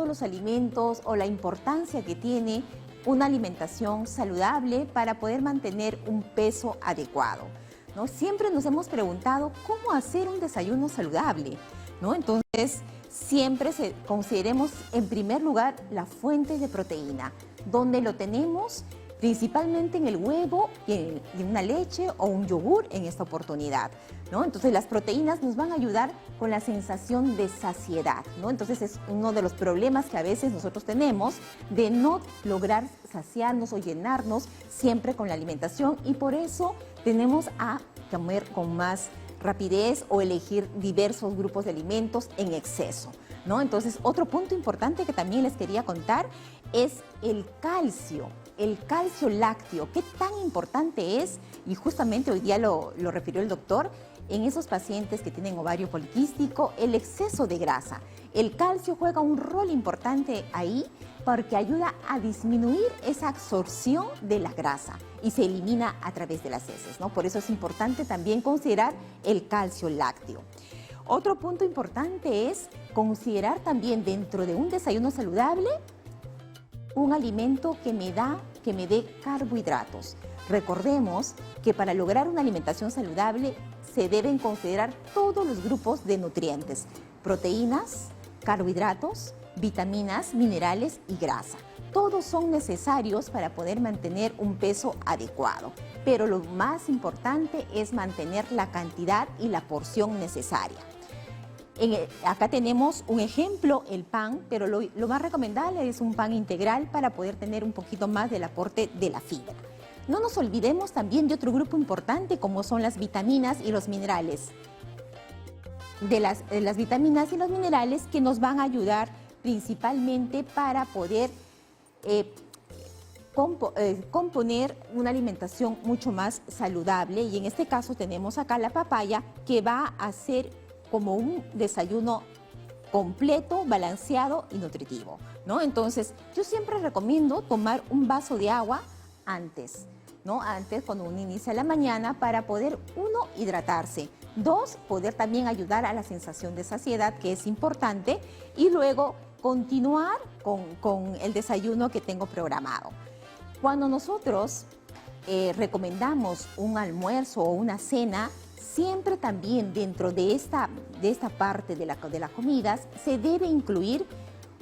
los alimentos o la importancia que tiene una alimentación saludable para poder mantener un peso adecuado, ¿no? Siempre nos hemos preguntado cómo hacer un desayuno saludable, ¿no? Entonces, siempre consideremos en primer lugar la fuente de proteína, donde lo tenemos principalmente en el huevo y en una leche o un yogur en esta oportunidad, ¿no? Entonces las proteínas nos van a ayudar con la sensación de saciedad, ¿no? Entonces es uno de los problemas que a veces nosotros tenemos de no lograr saciarnos o llenarnos siempre con la alimentación y por eso tenemos a comer con más rapidez o elegir diversos grupos de alimentos en exceso, ¿no? Entonces otro punto importante que también les quería contar es el calcio lácteo, qué tan importante es, y justamente hoy día lo refirió el doctor, en esos pacientes que tienen ovario poliquístico, el exceso de grasa. El calcio juega un rol importante ahí porque ayuda a disminuir esa absorción de la grasa y se elimina a través de las heces, ¿no? Por eso es importante también considerar el calcio lácteo. Otro punto importante es considerar también dentro de un desayuno saludable un alimento que me dé carbohidratos. Recordemos que para lograr una alimentación saludable se deben considerar todos los grupos de nutrientes, proteínas, carbohidratos, vitaminas, minerales y grasa. Todos son necesarios para poder mantener un peso adecuado, pero lo más importante es mantener la cantidad y la porción necesaria. Acá tenemos un ejemplo, el pan, pero lo más recomendable es un pan integral para poder tener un poquito más del aporte de la fibra. No nos olvidemos también de otro grupo importante como son las vitaminas y los minerales. De las vitaminas y los minerales que nos van a ayudar principalmente para poder componer una alimentación mucho más saludable y en este caso tenemos acá la papaya que va a ser como un desayuno completo, balanceado y nutritivo, ¿no? Entonces, yo siempre recomiendo tomar un vaso de agua antes, ¿no? Antes, cuando uno inicia la mañana, para poder, uno, hidratarse. Dos, poder también ayudar a la sensación de saciedad, que es importante, y luego continuar con el desayuno que tengo programado. Cuando nosotros recomendamos un almuerzo o una cena, siempre también dentro de esta esta parte de las comidas, se debe incluir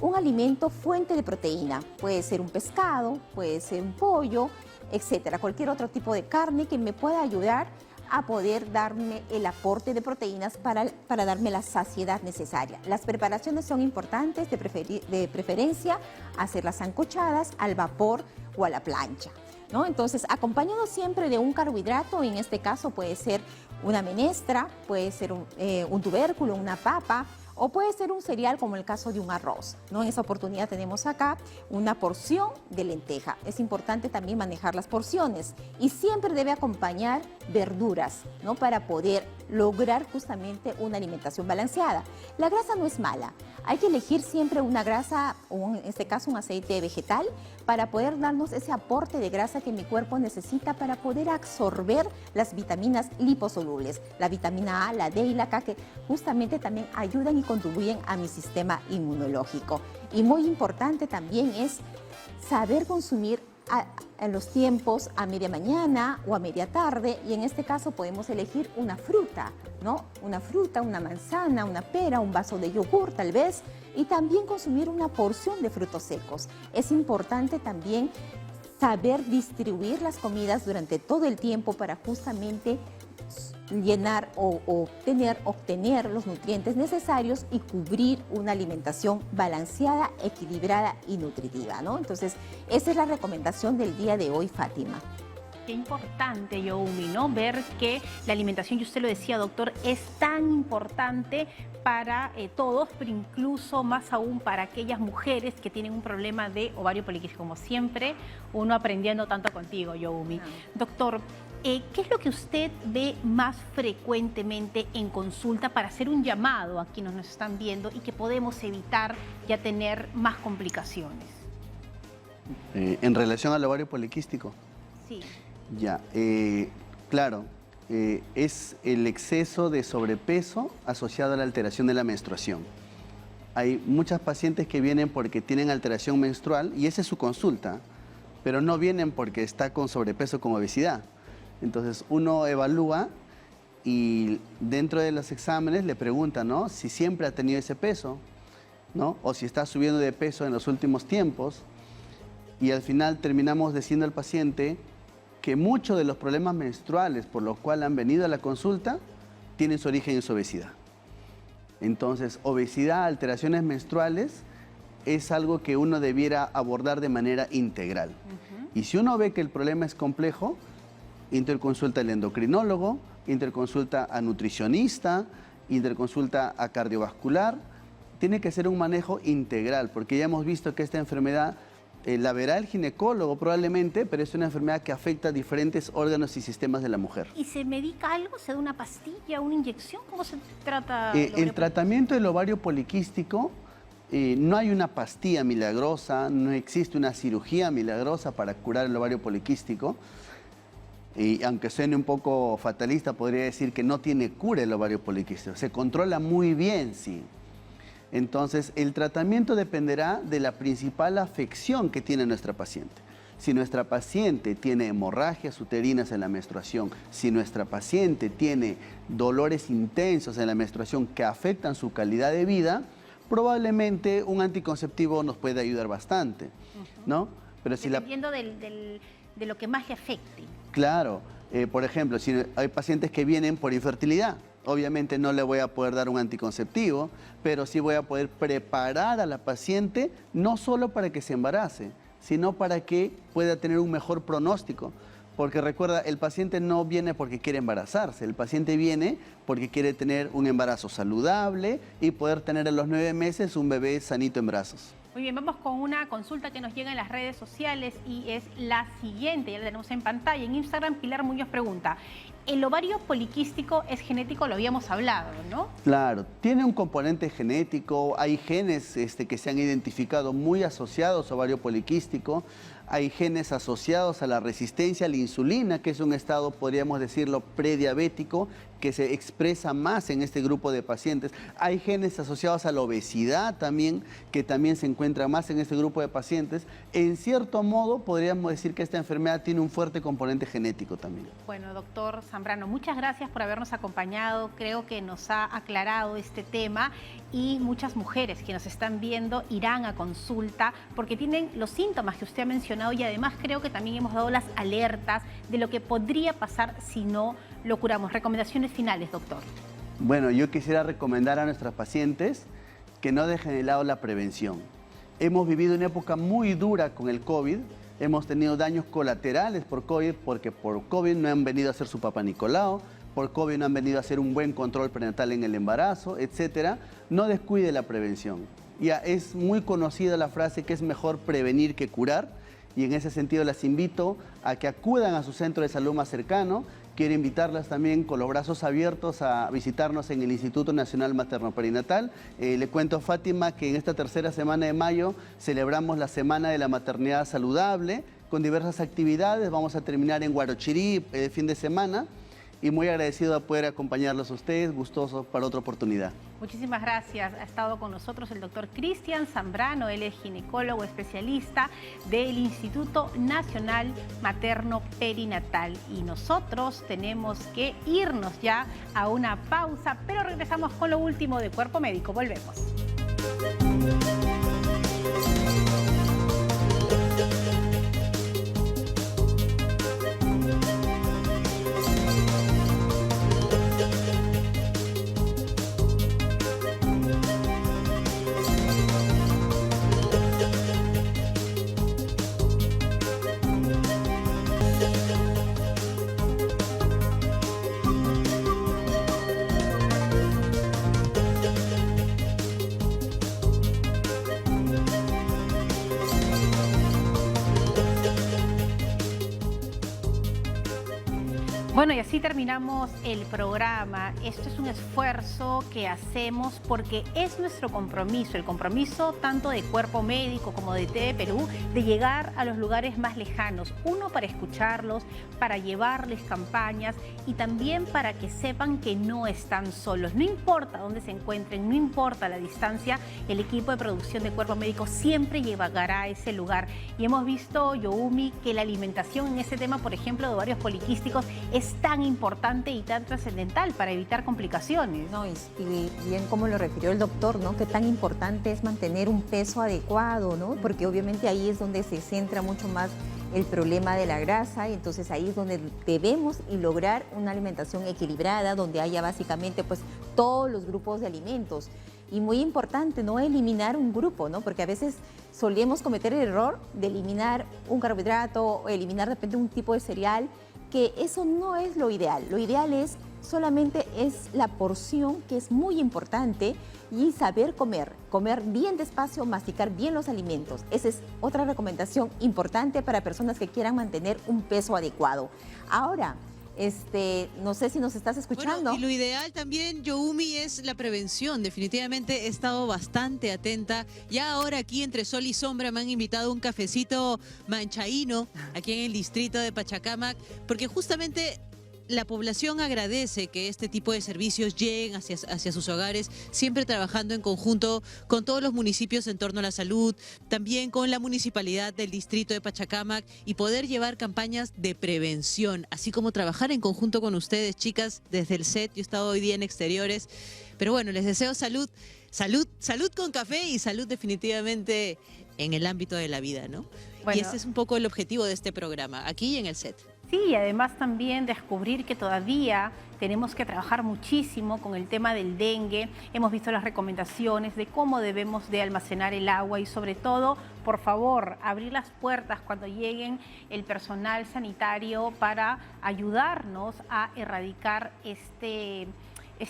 un alimento fuente de proteína. Puede ser un pescado, puede ser un pollo, etcétera. Cualquier otro tipo de carne que me pueda ayudar a poder darme el aporte de proteínas para darme la saciedad necesaria. Las preparaciones son importantes, de preferencia hacerlas sancochadas, al vapor o a la plancha, ¿no? Entonces, acompañado siempre de un carbohidrato, en este caso puede ser una menestra, puede ser un tubérculo, una papa, o puede ser un cereal como el caso de un arroz, ¿no? En esa oportunidad tenemos acá una porción de lenteja. Es importante también manejar las porciones y siempre debe acompañar verduras, ¿no? Para poder lograr justamente una alimentación balanceada. La grasa no es mala. Hay que elegir siempre una grasa, o en este caso un aceite vegetal, para poder darnos ese aporte de grasa que mi cuerpo necesita para poder absorber las vitaminas liposolubles, la vitamina A, la D y la K, que justamente también ayudan y contribuyen a mi sistema inmunológico. Y muy importante también es saber consumir en los tiempos a media mañana o a media tarde, y en este caso podemos elegir una fruta, ¿no? Una fruta, una manzana, una pera, un vaso de yogur tal vez, y también consumir una porción de frutos secos. Es importante también saber distribuir las comidas durante todo el tiempo para justamente llenar o obtener los nutrientes necesarios y cubrir una alimentación balanceada, equilibrada y nutritiva, ¿no? Entonces, esa es la recomendación del día de hoy, Fátima. Qué importante, Youmi, ¿no? Ver que la alimentación, y usted lo decía, doctor, es tan importante para todos, pero incluso más aún para aquellas mujeres que tienen un problema de ovario poliquístico. Como siempre, uno aprendiendo tanto contigo, Youmi. Doctor, ¿qué es lo que usted ve más frecuentemente en consulta para hacer un llamado a quienes nos están viendo y que podemos evitar ya tener más complicaciones? En relación al ovario poliquístico. Sí. Ya, claro, es el exceso de sobrepeso asociado a la alteración de la menstruación. Hay muchas pacientes que vienen porque tienen alteración menstrual y esa es su consulta, pero no vienen porque está con sobrepeso con obesidad. Entonces uno evalúa y dentro de los exámenes le pregunta, ¿no?, si siempre ha tenido ese peso, ¿no?, o si está subiendo de peso en los últimos tiempos, y al final terminamos diciendo al paciente que muchos de los problemas menstruales por los cuales han venido a la consulta tienen su origen en su obesidad. Entonces, obesidad, alteraciones menstruales es algo que uno debiera abordar de manera integral. Y si uno ve que el problema es complejo, interconsulta al endocrinólogo, interconsulta a nutricionista, interconsulta a cardiovascular. Tiene que ser un manejo integral, porque ya hemos visto que esta enfermedad la verá el ginecólogo probablemente, pero es una enfermedad que afecta a diferentes órganos y sistemas de la mujer. ¿Y se medica algo? ¿Se da una pastilla, una inyección? ¿Cómo se trata? El tratamiento del ovario poliquístico, no hay una pastilla milagrosa, no existe una cirugía milagrosa para curar el ovario poliquístico. Y aunque suene un poco fatalista, podría decir que no tiene cura el ovario poliquístico. Se controla muy bien, sí. Entonces, el tratamiento dependerá de la principal afección que tiene nuestra paciente. Si nuestra paciente tiene hemorragias uterinas en la menstruación, si nuestra paciente tiene dolores intensos en la menstruación que afectan su calidad de vida, probablemente un anticonceptivo nos puede ayudar bastante, ¿no? Pero si dependiendo de lo que más le afecte. Claro, por ejemplo, si hay pacientes que vienen por infertilidad, obviamente no le voy a poder dar un anticonceptivo, pero sí voy a poder preparar a la paciente no solo para que se embarace, sino para que pueda tener un mejor pronóstico. Porque recuerda, el paciente no viene porque quiere embarazarse, el paciente viene porque quiere tener un embarazo saludable y poder tener a los 9 meses un bebé sanito en brazos. Muy bien, vamos con una consulta que nos llega en las redes sociales y es la siguiente, ya la tenemos en pantalla. En Instagram, Pilar Muñoz pregunta, ¿el ovario poliquístico es genético? Lo habíamos hablado, ¿no? Claro, tiene un componente genético, hay genes que se han identificado muy asociados a ovario poliquístico, hay genes asociados a la resistencia a la insulina, que es un estado, podríamos decirlo, prediabético, que se expresa más en este grupo de pacientes. Hay genes asociados a la obesidad también, que también se encuentra más en este grupo de pacientes. En cierto modo, podríamos decir que esta enfermedad tiene un fuerte componente genético también. Bueno, doctor Zambrano, muchas gracias por habernos acompañado. Creo que nos ha aclarado este tema y muchas mujeres que nos están viendo irán a consulta porque tienen los síntomas que usted ha mencionado y además creo que también hemos dado las alertas de lo que podría pasar si no lo curamos. Recomendaciones finales, doctor. Bueno, yo quisiera recomendar a nuestras pacientes que no dejen de lado la prevención. Hemos vivido una época muy dura con el COVID, hemos tenido daños colaterales por COVID, porque por COVID no han venido a hacer su Papá Nicolau, por COVID no han venido a hacer un buen control prenatal en el embarazo, etcétera. No descuide la prevención. Ya es muy conocida la frase que es mejor prevenir que curar, y en ese sentido las invito a que acudan a su centro de salud más cercano. Quiero invitarlas también con los brazos abiertos a visitarnos en el Instituto Nacional Materno-Perinatal. Le cuento a Fátima que en esta tercera semana de mayo celebramos la Semana de la Maternidad Saludable con diversas actividades. Vamos a terminar en Huarochirí el fin de semana y muy agradecido de poder acompañarlos a ustedes, gustoso para otra oportunidad. Muchísimas gracias. Ha estado con nosotros el doctor Cristian Zambrano, él es ginecólogo especialista del Instituto Nacional Materno Perinatal. Y nosotros tenemos que irnos ya a una pausa, pero regresamos con lo último de Cuerpo Médico. Volvemos. Bueno, y así terminamos el programa. Esto es un esfuerzo que hacemos porque es nuestro compromiso, el compromiso tanto de Cuerpo Médico como de TV Perú, de llegar a los lugares más lejanos. Uno, para escucharlos, para llevarles campañas y también para que sepan que no están solos. No importa dónde se encuentren, no importa la distancia, el equipo de producción de Cuerpo Médico siempre llegará a ese lugar. Y hemos visto, Youmi, que la alimentación en ese tema, por ejemplo, de ovarios poliquísticos, es tan importante y tan trascendental para evitar complicaciones. No, y bien como lo refirió el doctor, ¿no? Que tan importante es mantener un peso adecuado, ¿no? Porque obviamente ahí es donde se centra mucho más el problema de la grasa y entonces ahí es donde debemos lograr una alimentación equilibrada, donde haya básicamente pues todos los grupos de alimentos. Y muy importante, no eliminar un grupo, ¿no? Porque a veces solemos cometer el error de eliminar un carbohidrato o eliminar de repente un tipo de cereal, que eso no es lo ideal. Lo ideal es solamente la porción, que es muy importante, y saber comer bien despacio, masticar bien los alimentos. Esa es otra recomendación importante para personas que quieran mantener un peso adecuado. Ahora, no sé si nos estás escuchando. Bueno, y lo ideal también, Youmi, es la prevención. Definitivamente he estado bastante atenta. Ya ahora aquí entre sol y sombra me han invitado un cafecito manchaíno aquí en el distrito de Pachacamac, porque justamente la población agradece que este tipo de servicios lleguen hacia sus hogares, siempre trabajando en conjunto con todos los municipios en torno a la salud, también con la municipalidad del distrito de Pachacamac, y poder llevar campañas de prevención, así como trabajar en conjunto con ustedes, chicas, desde el set. Yo he estado hoy día en exteriores, pero bueno, les deseo salud con café y salud definitivamente en el ámbito de la vida, ¿no? Bueno, y ese es un poco el objetivo de este programa, aquí y en el set. Sí, y además también descubrir que todavía tenemos que trabajar muchísimo con el tema del dengue. Hemos visto las recomendaciones de cómo debemos de almacenar el agua y sobre todo, por favor, abrir las puertas cuando lleguen el personal sanitario para ayudarnos a erradicar este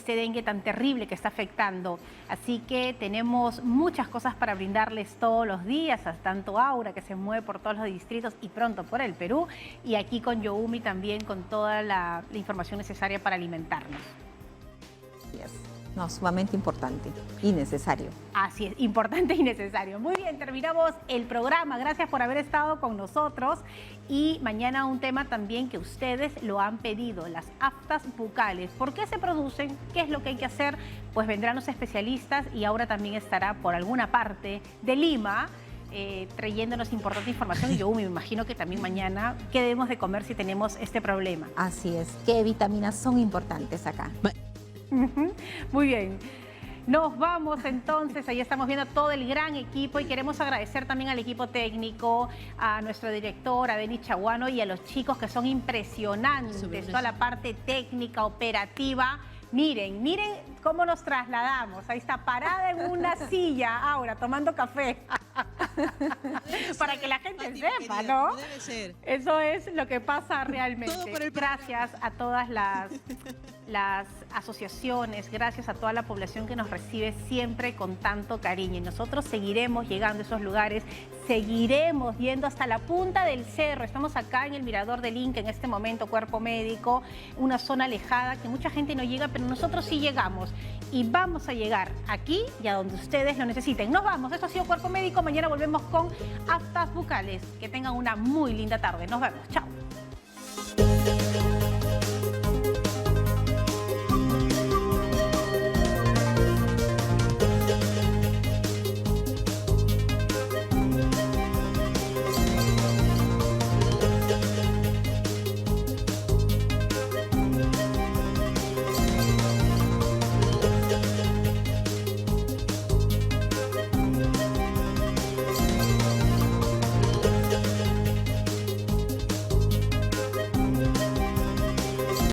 dengue tan terrible que está afectando. Así que tenemos muchas cosas para brindarles todos los días, tanto Aura, que se mueve por todos los distritos y pronto por el Perú, y aquí con Youmi también con toda la información necesaria para alimentarnos. Yes. No, sumamente importante y necesario. Así es, importante y necesario. Muy bien, terminamos el programa. Gracias por haber estado con nosotros. Y mañana un tema también que ustedes lo han pedido, las aftas bucales. ¿Por qué se producen? ¿Qué es lo que hay que hacer? Pues vendrán los especialistas y ahora también estará por alguna parte de Lima trayéndonos importante información. Y yo me imagino que también mañana, ¿qué debemos de comer si tenemos este problema? Así es, ¿qué vitaminas son importantes acá? Muy bien. Nos vamos entonces, ahí estamos viendo todo el gran equipo y queremos agradecer también al equipo técnico, a nuestro director, a Denis Chaguano y a los chicos que son impresionantes, toda la parte técnica, operativa. Miren, miren cómo nos trasladamos. Ahí está, parada en una silla, ahora tomando café. Para que la gente sepa, ¿no? Debe ser. Eso es lo que pasa realmente. Todo por el Gracias a todas las asociaciones, gracias a toda la población que nos recibe siempre con tanto cariño. Y nosotros seguiremos llegando a esos lugares, seguiremos yendo hasta la punta del cerro. Estamos acá en el Mirador del Inca en este momento, Cuerpo Médico, una zona alejada que mucha gente no llega, pero nosotros sí llegamos. Y vamos a llegar aquí y a donde ustedes lo necesiten. Nos vamos, esto ha sido Cuerpo Médico. Mañana volvemos con aftas bucales. Que tengan una muy linda tarde. Nos vemos. Chao.